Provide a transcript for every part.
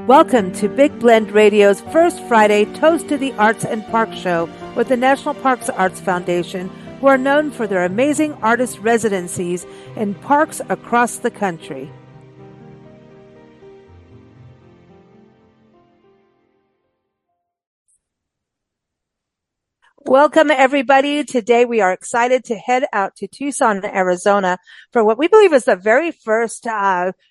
Welcome to Big Blend Radio's first Friday Toast to the Arts and Park show with the National Parks Arts Foundation, who are known for their amazing artist residencies in parks across the country. Welcome, everybody. Today we are excited to head out to Tucson, Arizona for what we believe is the very first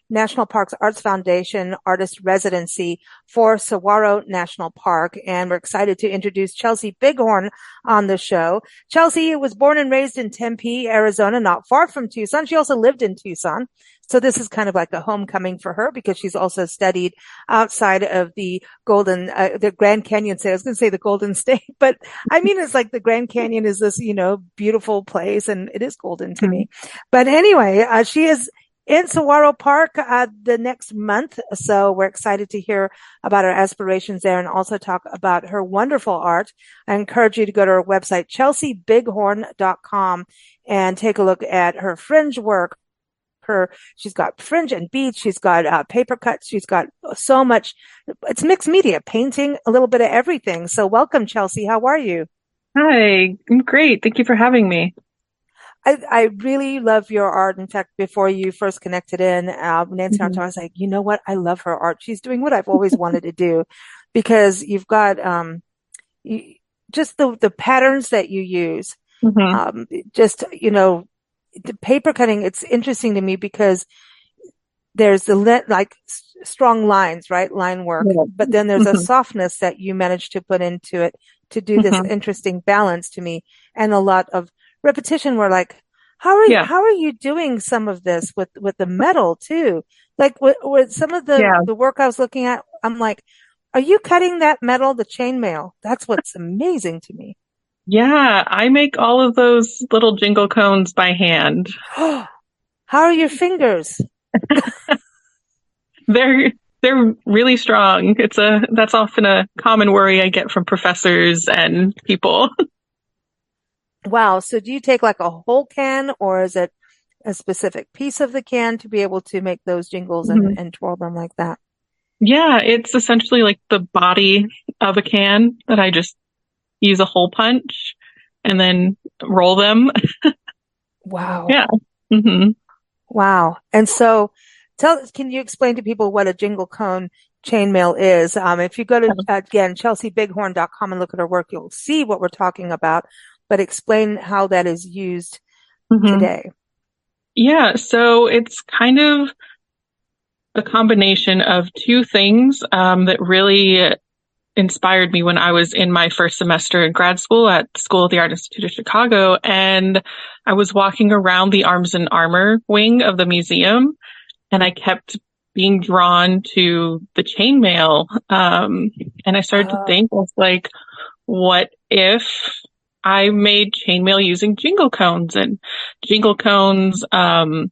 National Parks Arts Foundation artist residency for Saguaro National Park. And we're excited to introduce Chelsea Bighorn on the show. Chelsea was born and raised in Tempe, Arizona, not far from Tucson. She also lived in Tucson. So this is kind of like a homecoming for her because she's also studied outside of the the Grand Canyon State. I was going to say the Golden State, but I mean, it's like the Grand Canyon is this, beautiful place, and it is golden to me. But anyway, she is in Saguaro Park the next month. So we're excited to hear about her aspirations there and also talk about her wonderful art. I encourage you to go to her website, chelseabighorn.com, and take a look at her fringe work. She's got fringe and beads. She's got paper cuts. She's got so much. It's mixed media, painting, a little bit of everything. So welcome, Chelsea. How are you? Hi, I'm great. Thank you for having me. I really love your art. In fact, before you first connected in, Nancy and I was like, you know what? I love her art. She's doing what I've always wanted to do, because you've got just the patterns that you use. The paper cutting, it's interesting to me because there's strong lines, right? Line work, but then there's a softness that you manage to put into it to do this interesting balance to me, and a lot of repetition. We're like, how are you doing some of this with the metal too? Like with some of the work I was looking at, I'm like, are you cutting that metal, the chainmail? That's what's amazing to me. Yeah, I make all of those little jingle cones by hand. How are your fingers? They're really strong. That's often a common worry I get from professors and people. Wow. So do you take like a whole can, or is it a specific piece of the can to be able to make those jingles and twirl them like that? Yeah, it's essentially like the body of a can that I just use a hole punch and then roll them. Wow. Yeah. Wow. And so can you explain to people what a jingle cone chainmail is? If you go to, again, chelseabighorn.com and look at her work, you'll see what we're talking about, but explain how that is used today. Yeah. So it's kind of a combination of two things that really inspired me when I was in my first semester in grad school at School of the Art Institute of Chicago. And I was walking around the Arms and Armor wing of the museum, and I kept being drawn to the chainmail. And I started to think, I was like, what if I made chainmail using jingle cones? And jingle cones, one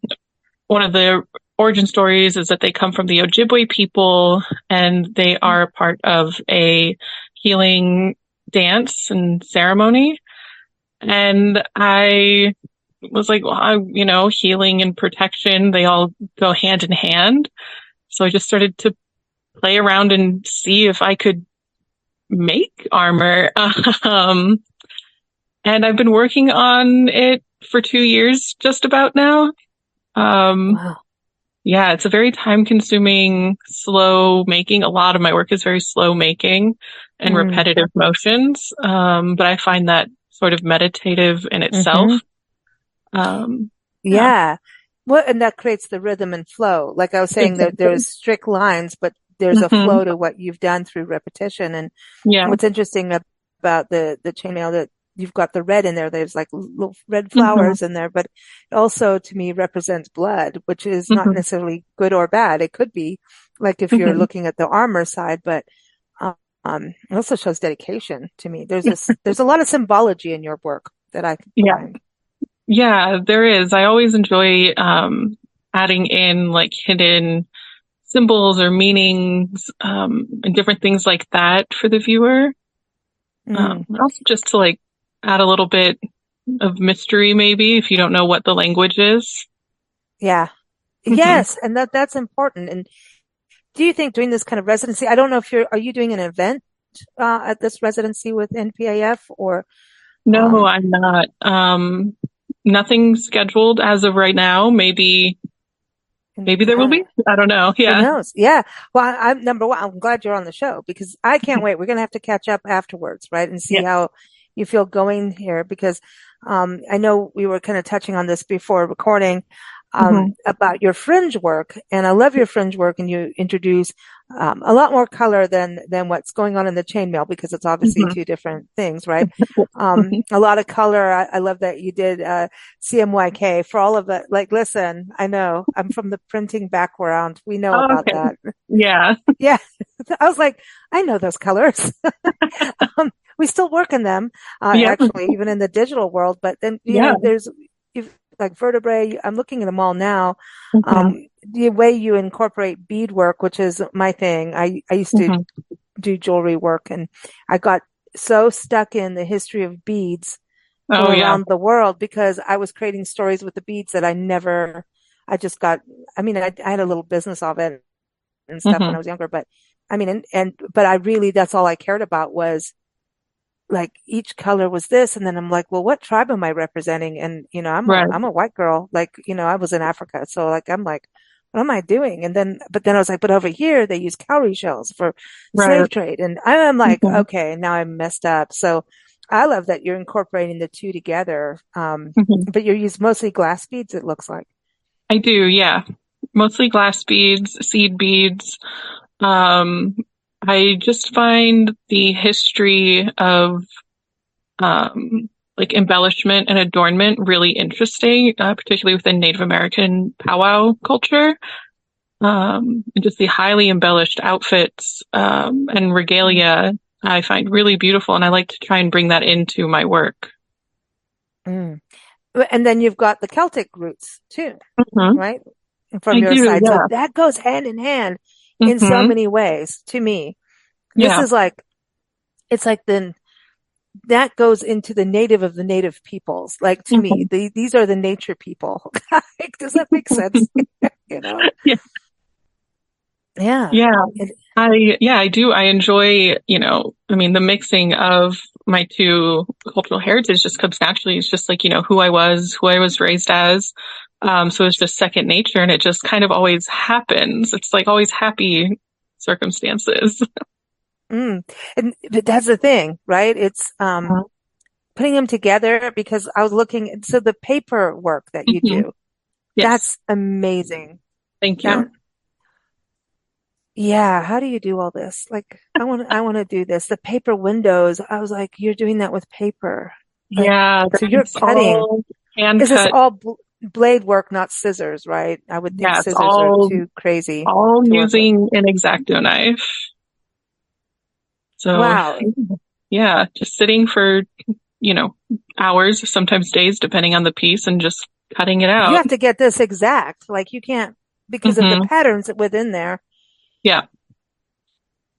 of the origin stories is that they come from the Ojibwe people, and they are part of a healing dance and ceremony. And I was like, well, healing and protection, they all go hand in hand. So I just started to play around and see if I could make armor. And I've been working on it for 2 years, just about now. Wow. Yeah, it's a very time-consuming, slow making. A lot of my work is very slow making and repetitive motions. But I find that sort of meditative in itself. Yeah. Well, and that creates the rhythm and flow. Like I was saying, there's strict lines, but there's a flow to what you've done through repetition. And what's interesting about the chainmail, that you've got the red in there. There's like little red flowers in there, but it also to me represents blood, which is not necessarily good or bad. It could be like if you're looking at the armor side, but it also shows dedication to me. There's a lot of symbology in your work that I find. Yeah, there is. I always enjoy adding in like hidden symbols or meanings and different things like that for the viewer. Also just to like add a little bit of mystery, maybe, if you don't know what the language is. Yeah. Yes. And that's important. And Do you think doing this kind of residency, I don't know if are you doing an event, at this residency with NPAF or, No, um, I'm not. Nothing scheduled as of right now. Maybe there will yeah. be. I don't know. Who Yeah. knows? Yeah. Well, I'm number one. I'm glad you're on the show because I can't wait. We're going to have to catch up afterwards, right? And see Yeah. how you feel going here because, I know we were kind of touching on this before recording, Hmm. about your fringe work. And I love your fringe work and you introduce, a lot more color than what's going on in the chainmail because it's obviously Hmm. two different things, right? A lot of color. I love that you did, CMYK for all of it. Like, listen, I know I'm from the printing background. We know Oh, about okay. that. Yeah. Yeah. I was like, I know those colors. We still work in them, Yeah. actually, even in the digital world. But then, Yeah. there's like vertebrae. I'm looking at them all now. Hmm. The way you incorporate beadwork, which is my thing. I used to Hmm. do jewelry work and I got so stuck in the history of beads Oh, from yeah. around the world because I was creating stories with the beads that I just got, I mean, I had a little business of it and stuff when Hmm. I was younger, but I mean, but I really, that's all I cared about was like each color was this. And then I'm like, well, what tribe am I representing? And, Right. I'm a white girl. Like, I was in Africa. So like, I'm like, what am I doing? But then I was like, but over here they use cowrie shells for Right. slave trade. And I'm like, Hmm. okay, now I'm messed up. So I love that you're incorporating the two together. Hmm. But you're using mostly glass beads, it looks like. I do. Yeah. Mostly glass beads, seed beads. Um, I just find the history of like embellishment and adornment really interesting, particularly within Native American powwow culture. And just the highly embellished outfits and regalia I find really beautiful, and I like to try and bring that into my work. Mm. And then you've got the Celtic roots too, Hmm. right? I From your do, side. So yeah. that goes hand in hand in so Hmm. many ways to me. This Yeah. is like, it's like that goes into the native of the native peoples. Like to me, Hmm. these are the nature people. Does that make sense? You know? Yeah. Yeah. Yeah. It, I do. I enjoy, I mean, the mixing of my two cultural heritage just comes naturally. It's just like, who I was raised as. So it's just second nature and it just kind of always happens. It's like always happy circumstances. mm. And but that's the thing, right? It's, putting them together because I was looking, so the paperwork that you Hmm. do, Yes. that's amazing. Thank That, you. yeah, how do you do all this? Like, I want to do this. The paper windows, I was like, you're doing that with paper. Like, Yeah. so you're That's cutting. all hand Is this cut. all blade work, not scissors, right? I would think Yeah. It's scissors are too crazy all to work with. using an X-Acto knife. So Wow. yeah, just sitting for, you know, hours, sometimes days, depending on the piece and just cutting it You out. have to get this exact. Like you can't, because of the Hmm. patterns within there. Yeah.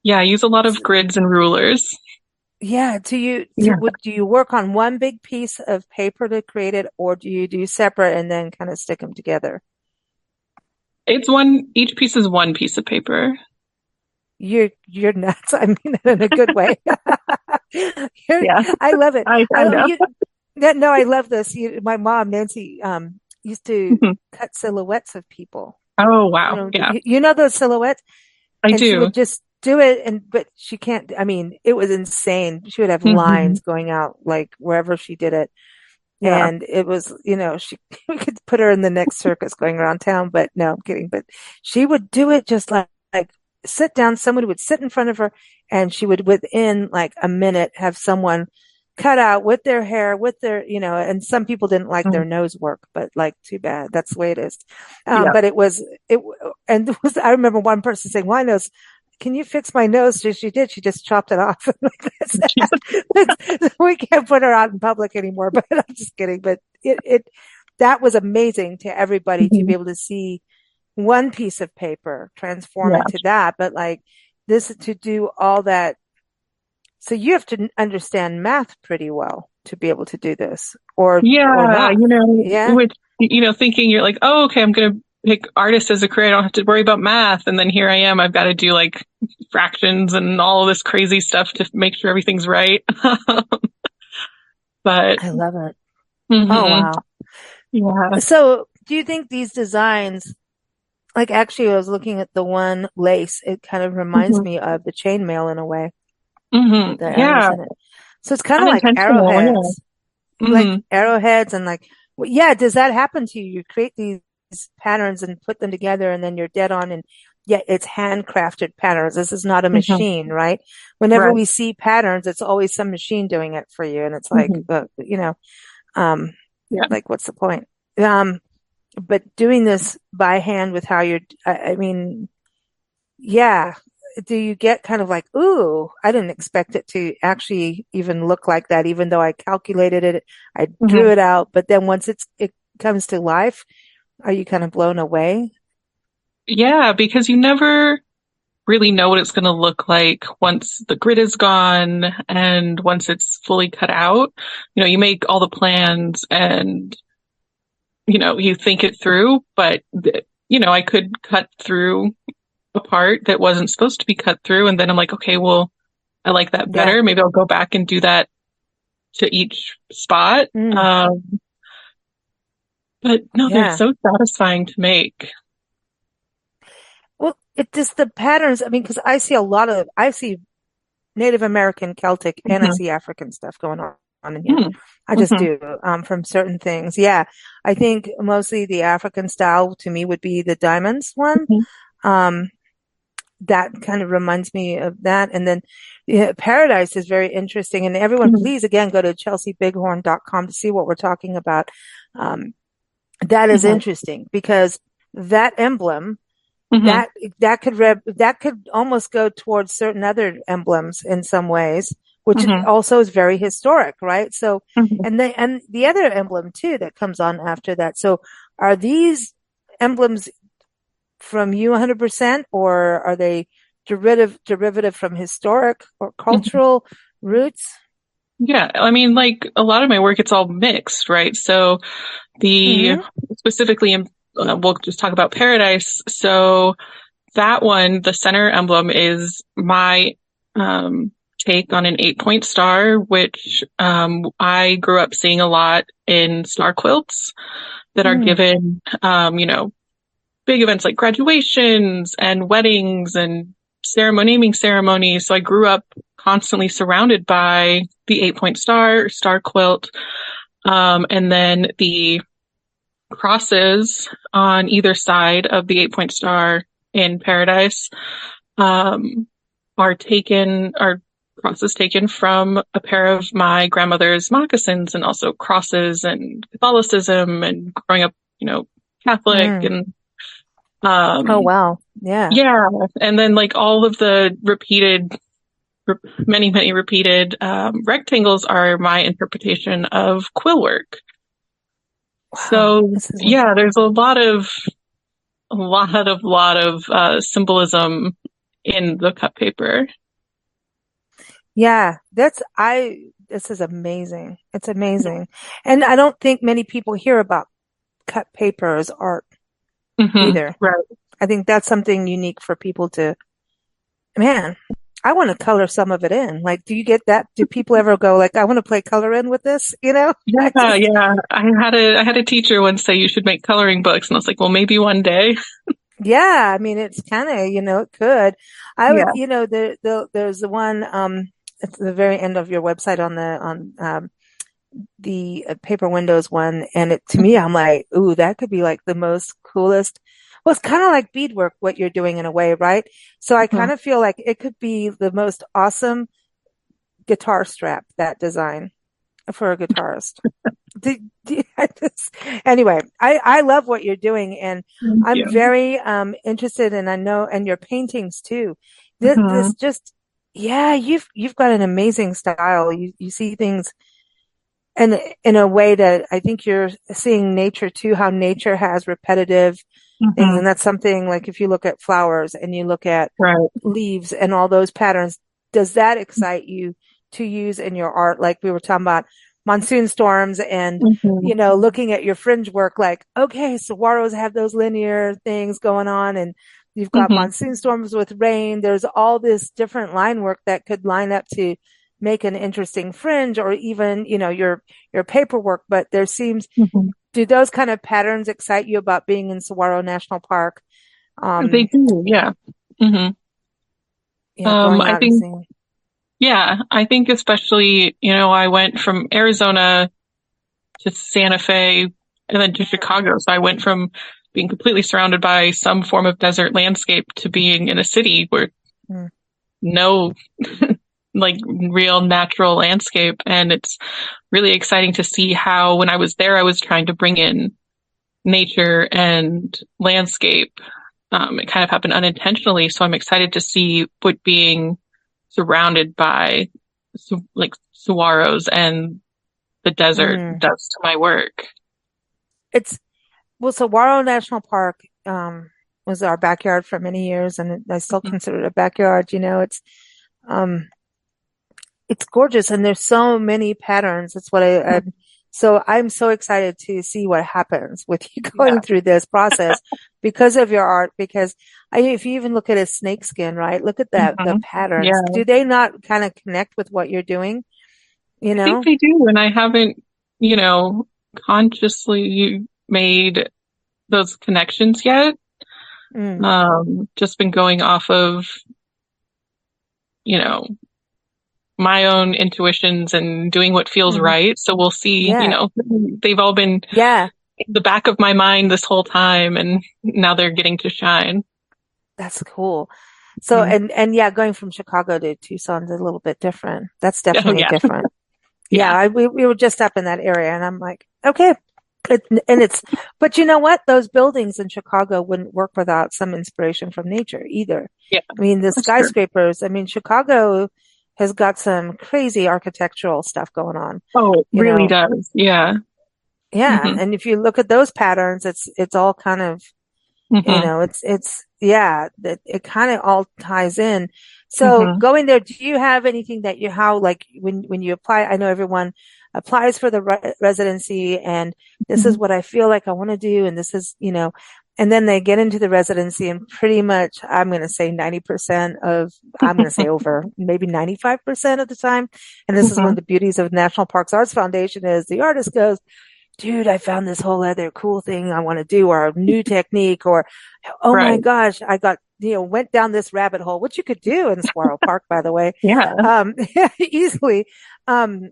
Yeah. I use a lot of grids and rulers. Yeah. Yeah. Do you work on one big piece of paper to create it, or do you do separate and then kind of stick them together? Each piece is one piece of paper. You're nuts. I mean that in a good way. You're, Yeah. I love it. I I love know. you. No, I love this. My mom, Nancy, used to Mhm. cut silhouettes of people. Oh, I wow. don't know. Yeah, You know those silhouettes? I And she do. would just do it but she can't, I mean, it was insane. She would have Hmm. lines going out like wherever she did it. Yeah. And it was, she, we could put her in the next circus going around town, but no, I'm kidding. But she would do it just like sit down. Someone would sit in front of her and she would within like a minute have someone cut out with their hair, with their, and some people didn't like Mhm. their nose work, but like too bad. That's the way it is. Yeah. But and it was, I remember one person saying, "Why nose? Can you fix my nose?" She did. She just chopped it off. We can't put her out in public anymore, but I'm just kidding. But that was amazing to everybody to be Mhm. able to see one piece of paper transform Yeah. into that. But like this to do all that. So you have to understand math pretty well to be able to do this or Yeah. not. Yeah. Thinking you're like, oh, okay, I'm going to pick artist as a career. I don't have to worry about math. And then here I am. I've got to do like fractions and all of this crazy stuff to make sure everything's right. But I love it. Oh, mhm, wow. yeah. So do you think these designs, like actually I was looking at the one lace, it kind of reminds Hmm. me of the chainmail in a way Hmm. with the arrows Yeah. in it. So it's kind of like Unintentional. arrowheads, Yeah. Hmm. and like, well, yeah, does that happen to you? You create these patterns and put them together and then you're dead on and yet it's handcrafted patterns. This is not a Hmm. machine, right? Whenever Right. we see patterns, it's always some machine doing it for you. And it's like, Hmm. um, Yeah. like what's the point? Um, but doing this by hand with how I mean, yeah. Do you get kind of like, ooh, I didn't expect it to actually even look like that, even though I calculated it, I drew Hmm. it out. But then once it comes to life, are you kind of blown away? Yeah, because you never really know what it's going to look like once the grid is gone and once it's fully cut out. You make all the plans and, you think it through, but, I could cut through a part that wasn't supposed to be cut through. And then I'm like, okay, well, I like that Yeah. better. Maybe I'll go back and do that to each spot. Mm, But no, they're yeah. so satisfying to make. Well, it just the patterns. I mean, because I see Native American, Celtic, and I Hmm. see African stuff going on in here. Hmm. I just Hmm. do, from certain things. Yeah. I think mostly the African style to me would be the diamonds one. Hmm. Um, that kind of reminds me of that. And then yeah, Paradise is very interesting. And everyone, Hmm. please again, go to chelseabighorn.com to see what we're talking about. Um, that is Hmm. interesting because that emblem, Hmm. that that could almost go towards certain other emblems in some ways, which Hmm. also is very historic, right? So, Hmm. and the other emblem too that comes on after that. So, are these emblems from you 100%, or are they derivative from historic or Hmm. cultural roots? Yeah, I mean, like a lot of my work, it's all mixed, right? So the Mm-hmm. specifically, we'll just talk about Paradise. So that one, the center emblem is my take on an 8-point star, which I grew up seeing a lot in star quilts that are Mm. given, big events like graduations and weddings and naming ceremonies. So I grew up constantly surrounded by the 8-point star quilt, and then the crosses on either side of the 8-point star in Paradise, um, are crosses taken from a pair of my grandmother's moccasins and also crosses and Catholicism and growing up, Catholic Mm. and Oh, um, wow. Yeah. yeah, and then like all of the many, many repeated rectangles are my interpretation of quill work. Wow. So This is yeah, there's a lot of symbolism in the cut paper. Yeah, this is amazing. It's amazing. And I don't think many people hear about cut paper as art Hmm. either. Right. I think that's something unique for people to, man, I want to color some of it in. Like, do you get that? Do people ever go like, I want to play color in with this? I Yeah, just, yeah. I had a teacher once say you should make coloring books, and I was like, well, maybe one day. yeah, I mean, it's kind of, it could. I would, Yeah. there's the one, at the very end of your website the paper windows one. And to me, I'm like, ooh, that could be like the most coolest. Well, it's kind of like beadwork, what you're doing in a way, right? So I Mhm. kind of feel like it could be the most awesome guitar strap, that design for a guitarist. Anyway, I love what you're doing and Thank I'm you. very interested and I know and your paintings too. This Mhm. just yeah, you've got an amazing style. You see things and in a way that I think you're seeing nature too, how nature has repetitive things. Mhm. And that's something like if you look at flowers and you look at Right. leaves and all those patterns, does that excite you to use in your art? Like we were talking about monsoon storms and, Hmm. looking at your fringe work, like, okay, saguaros have those linear things going on and you've got Hmm. monsoon storms with rain. There's all this different line work that could line up to make an interesting fringe or even, your paperwork. But there seems, Hmm. do those kind of patterns excite you about being in Saguaro National Park? They Um, do, yeah. Hmm. going I out and think, seeing. yeah, I think especially, I went from Arizona to Santa Fe and then to Chicago. So I went from being completely surrounded by some form of desert landscape to being in a city where Mm, no like real natural landscape. And it's really exciting to see how when I was there, I was trying to bring in nature and landscape. It kind of happened unintentionally. So I'm excited to see what being surrounded by like saguaros and the desert mm. does to my work. It's Well, Saguaro National Park was our backyard for many years, and I still Mhm. consider it a backyard. Um, it's gorgeous, and there's so many patterns. That's what so I'm so excited to see what happens with you Yeah. going through this process because of your art. Because if you even look at a snake skin, right? Look at the Hmm. patterns. Yeah. Do they not kind of connect with what you're doing? You I think know? they do. And I haven't, you know, consciously made those connections yet. Mm, Just been going off of, you know, my own intuitions and doing what feels hmm. right. So we'll see, Yeah, they've all been yeah. in the back of my mind this whole time and now they're getting to shine. That's cool. So, Mhm. and yeah, going from Chicago to Tucson is a little bit different. That's Oh definitely yeah. different. Yeah, Yeah. we were just up in that area and I'm like, okay. It, and it's, but you know what? Those buildings in Chicago wouldn't work without some inspiration from nature either. Yeah. I mean, the That's true. skyscrapers, I mean, Chicago has got some crazy architectural stuff going on, Oh, it you really know. does. Yeah. Yeah. Hmm. And if you look at those patterns, it's all kind of Hmm. yeah, that it kind of all ties in. So Hmm. going there, do you have anything that how, like when you apply, I know everyone applies for the residency and this is Hmm. what I feel like I want to do. And this is, and then they get into the residency and pretty much, I'm going to say 90% of, I'm going to say over maybe 95% of the time. And this is one of Hmm. the beauties of National Parks Arts Foundation is the artist goes, dude, I found this whole other cool thing I want to do or a new technique or, oh my Right. gosh, I got, went down this rabbit hole, which you could do in Saguaro Park, by the way, Yeah. easily. Um,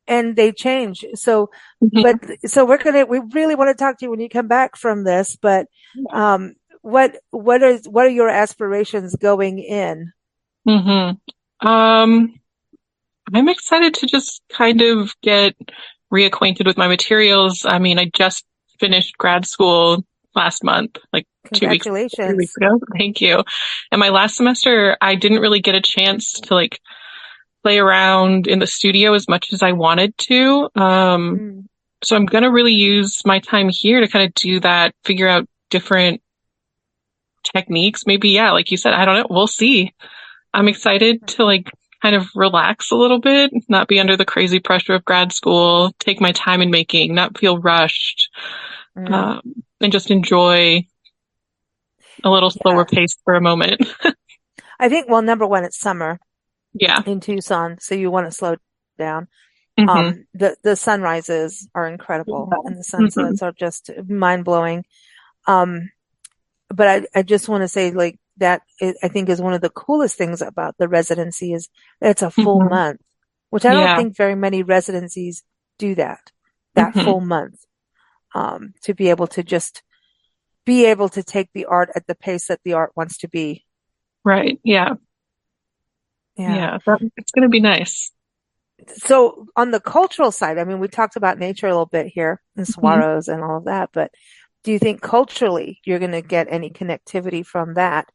and they change. So, but, Hmm. so we really want to talk to you when you come back from this, but, what are your aspirations going in? Hmm. Um, I'm excited to just kind of get reacquainted with my materials. I mean, I just finished grad school last month, like 2 weeks, 3 weeks Congratulations. ago. Thank you. And my last semester, I didn't really get a chance to like play around in the studio as much as I wanted to. Mm, So I'm gonna really use my time here to kind of do that, figure out different techniques. Maybe, yeah, like you said, I don't know. We'll see. I'm excited to like kind of relax a little bit, not be under the crazy pressure of grad school, take my time in making, not feel rushed, mm. um, and just enjoy a little slower Yeah. pace for a moment. I think, well, number one, it's summer Yeah. in Tucson, so you want to slow down. Hmm. The sunrises are incredible Yeah. and the Hmm. sunsets are just mind blowing. Um, but I just want to say like that I think is one of the coolest things about the residency is that it's a full Hmm. month, which I don't Yeah. think very many residencies do that Hmm. full month, to be able to just be able to take the art at the pace that the art wants to be. Right. Yeah. Yeah. Yeah. It's gonna be nice. So on the cultural side, I mean, we talked about nature a little bit here and Hmm. saguaros and all of that, but do you think culturally you're going to get any connectivity from that?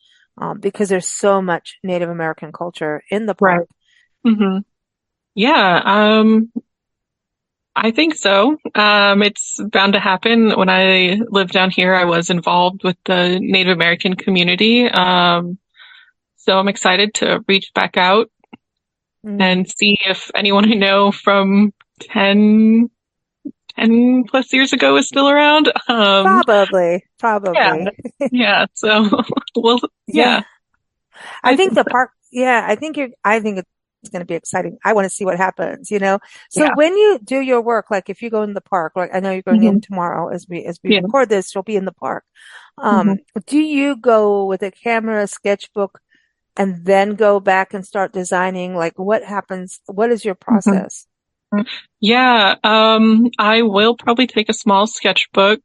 Because there's so much Native American culture in the Right. park. Hmm. Yeah. I think so. It's bound to happen. When I lived down here, I was involved with the Native American community. So I'm excited to reach back out Mm, and see if anyone I know from 10, 10 plus years ago is still around. Probably, Yeah, probably. yeah. So, well, yeah, Yeah. I I think think the so. park, yeah, I think it's going to be exciting. I want to see what happens, you know? So Yeah. when you do your work, like if you go in the park, like I know you're going in Hmm. tomorrow as we Yeah. record this, you'll be in the park. Hmm. Do you go with a camera, sketchbook, and then go back and start designing? Like what happens? What is your Hmm. process? Yeah. I will probably take a small sketchbook.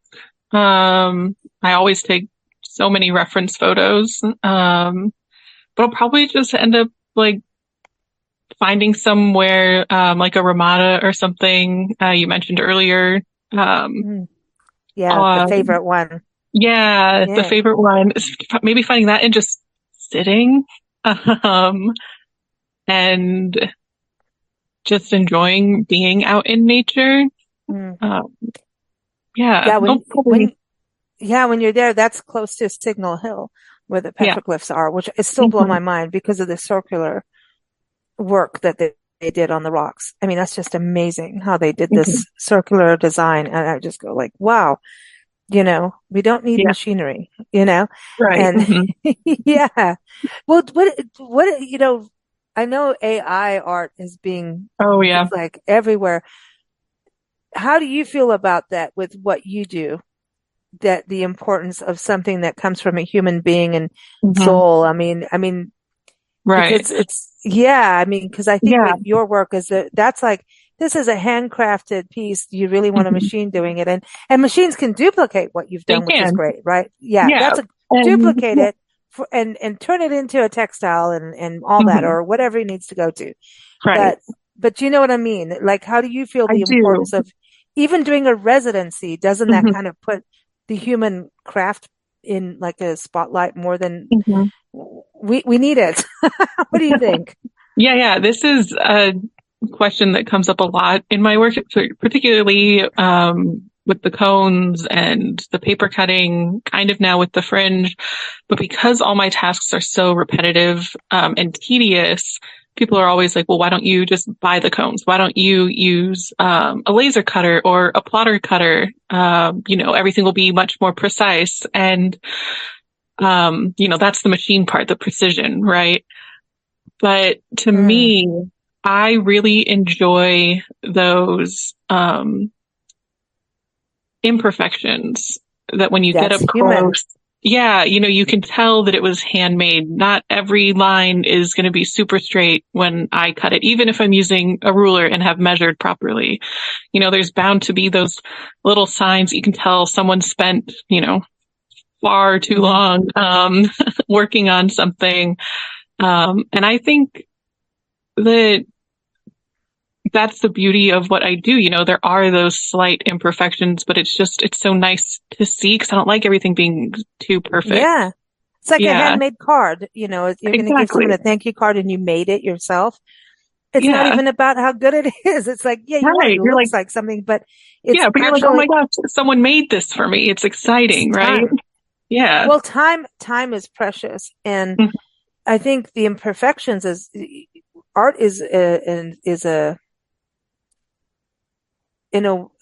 I always take so many reference photos. But I'll probably just end up like finding somewhere, like a Ramada or something, you mentioned earlier. Um, Mm, yeah, the uh, favorite one. yeah, the Yeah. favorite one is maybe finding that and just sitting, um, and just enjoying being out in nature. Mm. Um, yeah, Yeah, I'll probably, when you're there, that's close to Signal Hill where the yeah. petroglyphs are, which is still blow Hmm. my mind because of the circular work that they did on the rocks. I mean, that's just amazing how they did Hmm. this circular design. And I just go like, wow, we don't need Yeah, machinery, right. and Hmm. yeah. Well, I know AI art is being Oh, yeah. just like everywhere. How do you feel about that with what you do? That the importance of something that comes from a human being and Hmm. soul. I mean, Right. because yeah, I mean, because I think Yeah. with your work is that's like, this is a handcrafted piece. You really want a Hmm. machine doing it, and machines can duplicate what you've They done, which is can. great, right? Yeah, Yeah. that's a And duplicate yeah. it and turn it into a textile and all that, Hmm. or whatever it needs to go to. Right. But you know what I mean? Like, how do you feel I the do. importance of even doing a residency? Doesn't that Hmm. kind of put the human craft in like a spotlight more than Hmm. we need it? What do you think? Yeah, yeah. This is a question that comes up a lot in my work, particularly with the cones and the paper cutting, kind of now with the fringe. But because all my tasks are so repetitive and tedious, people are always like, well, why don't you just buy the cones? Why don't you use a laser cutter or a plotter cutter? Everything will be much more precise. And, that's the machine part, the precision, right? But to Mm, me, I really enjoy those imperfections that when you get that's up human. close, yeah, you can tell that it was handmade. Not every line is going to be super straight when I cut it, even if I'm using a ruler and have measured properly. There's bound to be those little signs you can tell someone spent, far too Hmm. long working on something. And I think that that's the beauty of what I do. There are those slight imperfections, but it's so nice to see because I don't like everything being too perfect. Yeah. It's like a Yeah, handmade card. You're going to give someone a exactly. thank you card and you made it yourself. It's not Yeah, even about how good it is. It's like, yeah, it right. You're like, looks like something, but it's yeah, but you're like, oh my actually, gosh, someone made this for me. It's it's exciting, right? time. Yeah. Well, time is precious. And Mhm. I think the imperfections is art is a,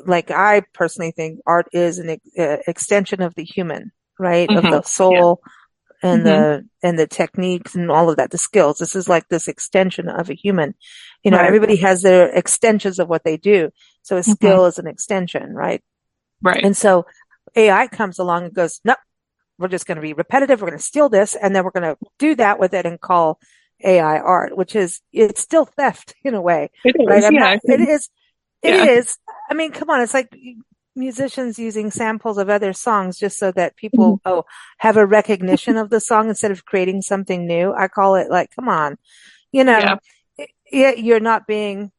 like I personally think art is an extension of the human, right? Of Mhm. the Yeah. soul and Hmm. the techniques and all of that, the skills. This is like this extension of a human. Right. Everybody has their extensions of what they do. So a Hmm. skill is an extension, right? Right. And so AI comes along and goes, no, we're just going to be repetitive. We're going to steal this and then we're going to do that with it and call AI art, it's still theft in a way, It right? is. Yeah. It Yeah. is. I mean, come on. It's like musicians using samples of other songs just so that Mhm. people, have a recognition of the song instead of creating something new. I call it like, come on, you Yeah. know, yeah, you're not being,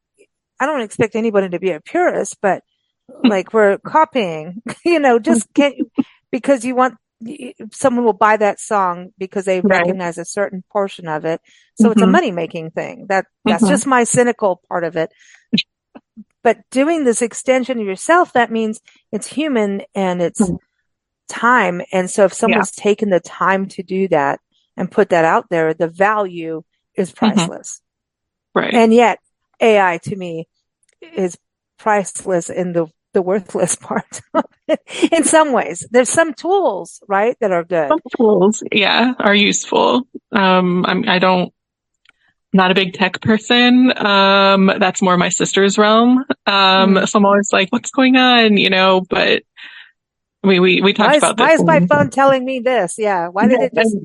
I don't expect anybody to be a purist, but like we're copying, just can't, because you want, someone will buy that song because they Right. recognize a certain portion of it. So it's a Hmm. money making thing. That's Hmm. just my cynical part of it. But doing this extension of yourself, that means it's human and it's time. And so if Yeah. someone's taken the time to do that and put that out there, the value is Hmm. priceless. Right. And yet AI to me is priceless in the worthless part. In some ways, there's some tools, right, that are good. Some tools, yeah, are useful. I don't, not a big tech person. That's more my sister's realm. Mm. So I'm always like, what's going on? But we talked about this. Why is my phone telling me this? Yeah. Why did it Yeah, just,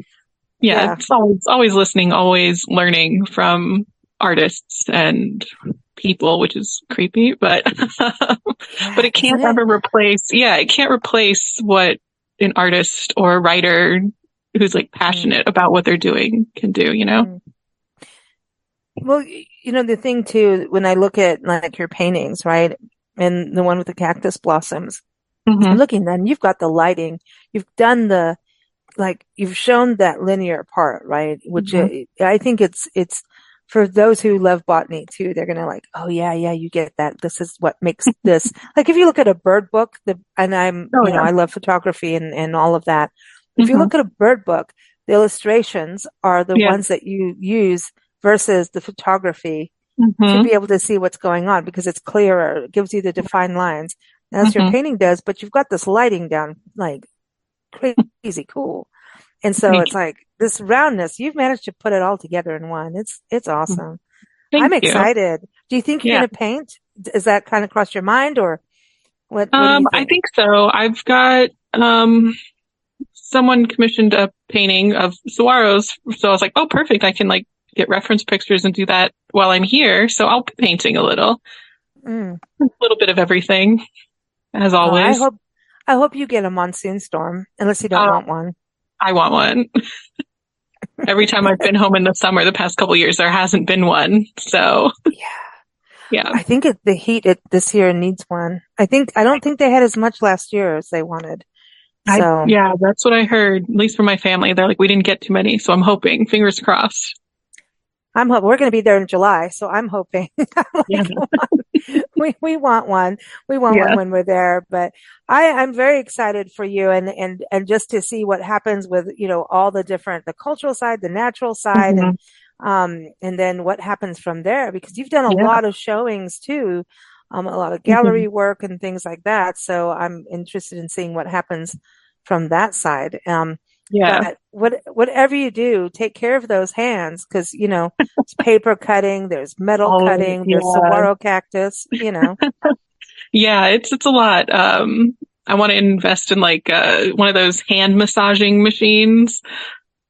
yeah, yeah. it's always listening, always learning from artists and people, which is creepy, but but Yeah, it isn't can't it? ever replace, yeah, it can't replace what an artist or a writer who's like Mm, passionate about what they're doing can do. mm. Well, the thing too, when I look at like your paintings, right? And the one with the cactus blossoms, Hmm. I'm looking then you've got the lighting. You've done like you've shown that linear part, right? Which Hmm. I think it's for those who love botany too. They're gonna like, oh yeah, yeah, you get that. This is what makes this. Like if you look at a bird book, and Oh yeah. I love photography and all of that. If you Hmm. look at a bird book, the illustrations are the Yeah. ones that you use versus the photography to Hmm. be able to see what's going on because it's clearer. It gives you the defined lines. As your Hmm. painting does, but you've got this lighting down like crazy cool. And so Thank it's like this roundness, you've managed to put it all together in one. It's you. awesome. I'm Thank you. excited. Do you think you're Yeah. going to paint? Is that kind of crossed your mind or what do you I think? think so. I've got someone commissioned a painting of saguaros. So I was like, oh, perfect. I can like get reference pictures and do that while I'm here. So I'll be painting Mm. a little bit of everything, as Oh, always. I hope you get a monsoon storm, unless you don't Uh, want one. I want one. Every time I've been home in the summer, the past couple years, there hasn't been one. So Yeah. yeah, I think the heat this year needs one. I don't think they had as much last year as they wanted. So yeah, that's what I heard, at least from my family. They're like, we didn't get too many. So I'm hoping, fingers crossed. I'm hoping we're going to be there in July. So I'm hoping Yeah. like, we want one. We want one Yeah. when we're there. But I'm very excited for you and just to see what happens with, all the cultural side, the natural side, Hmm. and then what happens from there because you've done a Yeah. lot of showings too, a lot of Hmm. gallery work and things like that. So I'm interested in seeing what happens from that side. Yeah. But whatever you do, take care of those hands because, it's paper cutting, there's metal Oh, cutting, there's yeah. saguaro cactus. Yeah, it's a lot. I want to invest in like one of those hand massaging machines.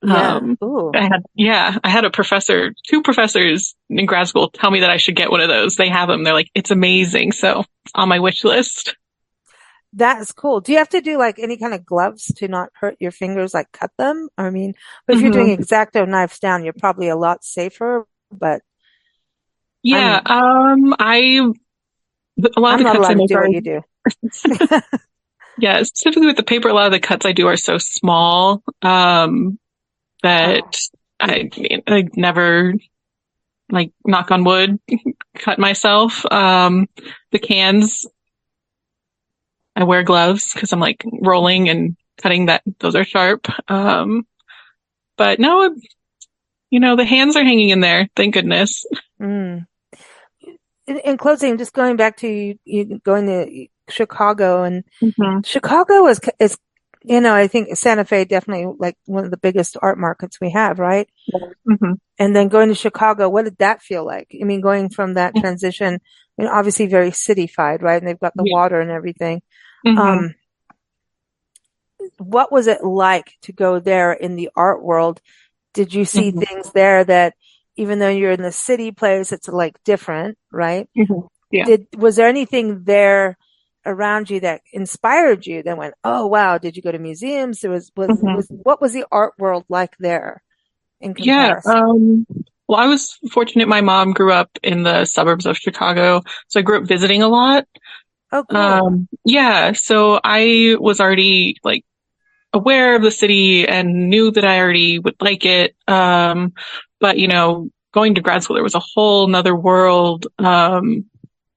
Yeah. Um, Ooh, I had a professor, two professors in grad school tell me that I should get one of those. They have them. They're like, it's amazing. So it's on my wish list. that is cool. Do you have to do like any kind of gloves to not hurt your fingers, like cut them? I mean, but if you're doing Hmm. X-Acto knives down, you're probably a lot safer, but Yeah. I'm A lot of I'm the not cuts I allowed to make do are, what you do. yeah, specifically with the paper, a lot of the cuts I do are so small, Oh, that I never, like, knock on wood, cut myself. The cans, I wear gloves because I'm like rolling and cutting those are sharp. But no, the hands are hanging in there. Thank goodness. mm. In closing, just going back to you going to Chicago and Hmm. Chicago is I think Santa Fe definitely like one of the biggest art markets we have, right? Hmm. And then going to Chicago, what did that feel like? I mean, going from that transition, obviously very cityfied, right? And they've got the Yeah. water and everything. Hmm. Um, what was it like to go there in the art world? Did you see Hmm. things there that even though you're in the city place, it's like different, right? Hmm. Yeah. Was there anything there around you that inspired you that went, oh wow, did you go to museums? Hmm. What was the art world like there in Yeah. comparison? Well, I was fortunate. My mom grew up in the suburbs of Chicago, so I grew up visiting a lot. Oh, cool. Yeah, so I was already like aware of the city and knew that I already would like it. But going to grad school, there was a whole nother world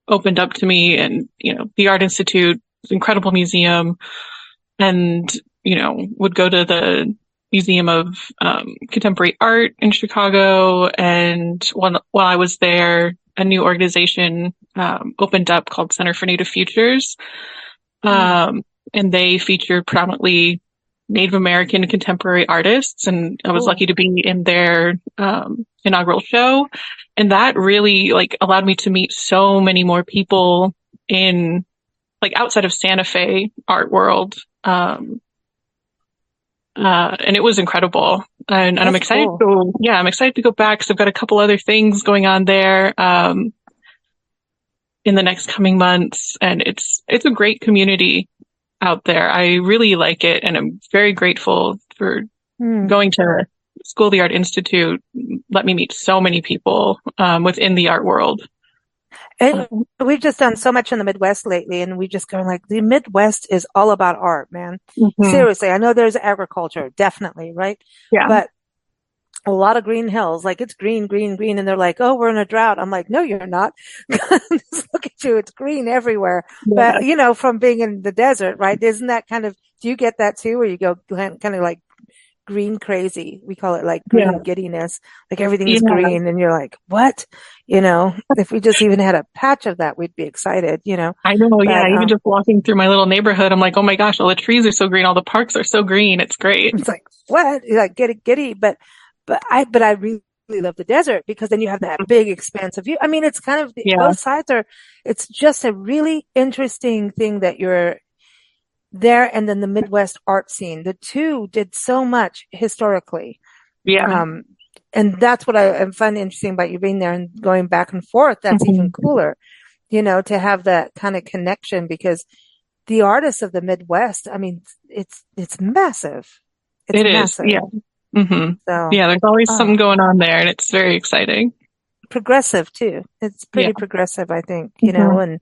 opened up to me, and the Art Institute, incredible museum, and would go to the Museum of Contemporary Art in Chicago, and while I was there. a new organization opened up called Center for Native Futures. And they featured predominantly Native American contemporary artists. And I was lucky to be in their inaugural show. And that really like allowed me to meet so many more people in like outside of Santa Fe art world. And it was incredible. And I'm excited I'm excited to go back because I've got a couple other things going on there in the next coming months. And it's a great community out there. I really like it. And I'm very grateful for going to School of the Art Institute. Let me meet so many people within the art world. And we've just done so much in the Midwest lately, and we just going like the Midwest is all about art, man. Seriously, I know there's agriculture, definitely, right? Yeah. But a lot of green hills, like it's green, green, green, and they're like, "Oh, we're in a drought." I'm like, "No, you're not. Just look at you; it's green everywhere." Yeah. But you know, from being in the desert, right? Isn't that kind of? Do you get that too, where you go kind of like green crazy? We call it like green giddiness. Like everything is green, and you're like, "What?" You know, if we just even had a patch of that, we'd be excited. You know, I know. But, even just walking through my little neighborhood, I'm like, "Oh my gosh, all the trees are so green, all the parks are so green. It's great." It's like what? You're like giddy, but I really love the desert because then you have that big expanse of view. I mean, it's kind of both sides it's just a really interesting thing that you're there. And then the Midwest art scene, the two did so much historically. Yeah. And that's what I find interesting about you being there and going back and forth. That's even cooler, you know, to have that kind of connection because the artists of the Midwest, I mean, it's massive. It's massive. Yeah. So, yeah, there's always something going on there, and it's very exciting. Progressive too. It's pretty progressive, I think, you know, and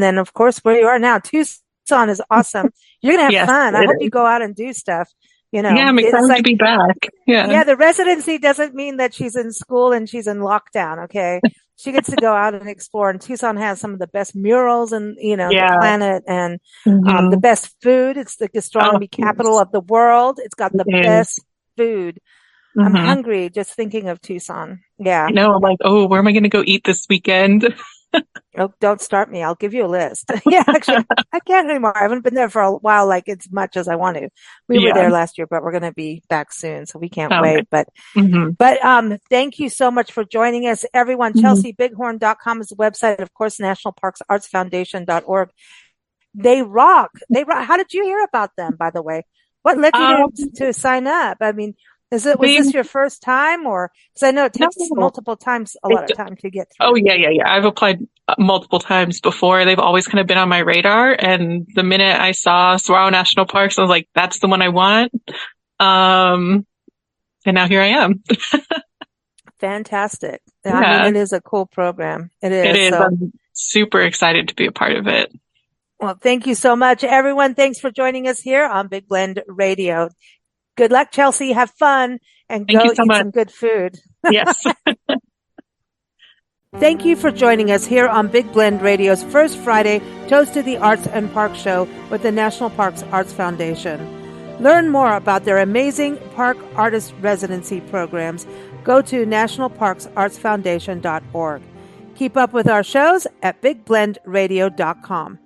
then of course where you are now, Tucson is awesome. You're gonna have fun. I hope you go out and do stuff. You know, yeah, I'm excited to be back. Yeah, the residency doesn't mean that she's in school and she's in lockdown. Okay, she gets to go out and explore. And Tucson has some of the best murals and the planet, and the best food. It's the gastronomy capital of the world. It's got the best food. I'm hungry just thinking of Tucson. Yeah. I know. I'm like, oh, where am I going to go eat this weekend? Oh, don't start me. I'll give you a list. Yeah, actually, I can't anymore. I haven't been there for a while, like as much as I want to. We were there last year, but we're going to be back soon, so we can't wait. But, thank you so much for joining us, everyone. ChelseaBighorn.com is the website. Of course, nationalparksartsfoundation.org. They rock. How did you hear about them, by the way? What led you to sign up? I mean, was this your first time, or because I know it takes multiple times, a lot of time to get through? Oh yeah. I've applied multiple times before. They've always kind of been on my radar, and the minute I saw Saguaro National Park, I was like, "That's the one I want." And now here I am. Fantastic! Yeah. I mean, it is a cool program. It is. It is. So. I'm super excited to be a part of it. Well, thank you so much, everyone. Thanks for joining us here on Big Blend Radio. Good luck, Chelsea. Have fun and go eat some good food. Yes. Thank you for joining us here on Big Blend Radio's first Friday Toast to the Arts and Park show with the National Parks Arts Foundation. Learn more about their amazing park artist residency programs. Go to nationalparksartsfoundation.org. Keep up with our shows at bigblendradio.com.